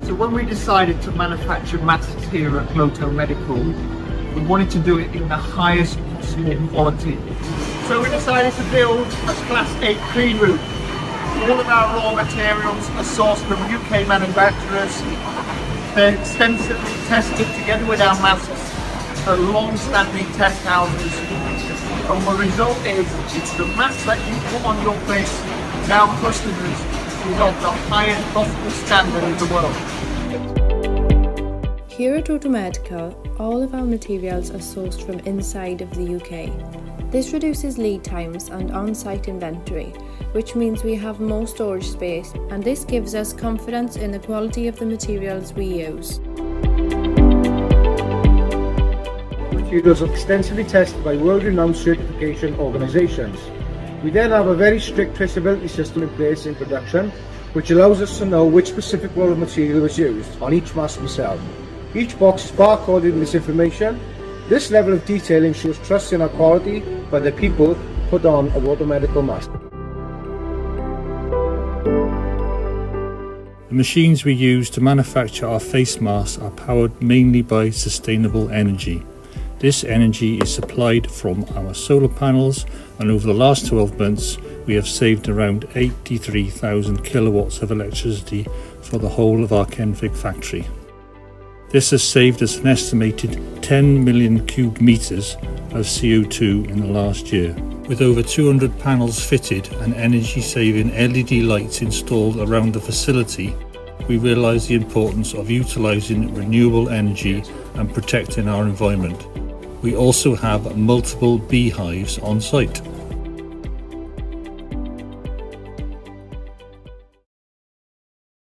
So when we decided to manufacture masks here at Gloto Medical, we wanted to do it in the highest possible quality. So we decided to build a Class 8 clean room. All of our raw materials are sourced from UK manufacturers. They're extensively tested together with our masks at long-standing test houses. And the result is, it's the mask that you put on your face now customers is of the highest possible standard in the world. Here at Automedica, all of our materials are sourced from inside of the UK. This reduces lead times and on-site inventory, which means we have more storage space, and this gives us confidence in the quality of the materials we use. Materials are extensively tested by world-renowned certification organisations. We then have a very strict traceability system in place in production, which allows us to know which specific raw material was used on each mask we sell. Each box is barcoded with this information. This level of detail ensures trust in our quality by the people who put on a Automedica mask. The machines we use to manufacture our face masks are powered mainly by sustainable energy. This energy is supplied from our solar panels, and over the last 12 months we have saved around 83,000 kilowatts of electricity for the whole of our Kenfig factory. This has saved us an estimated 10 million cubic metres of CO2 in the last year. With over 200 panels fitted and energy-saving LED lights installed around the facility, we realise the importance of utilising renewable energy and protecting our environment. We also have multiple beehives on site.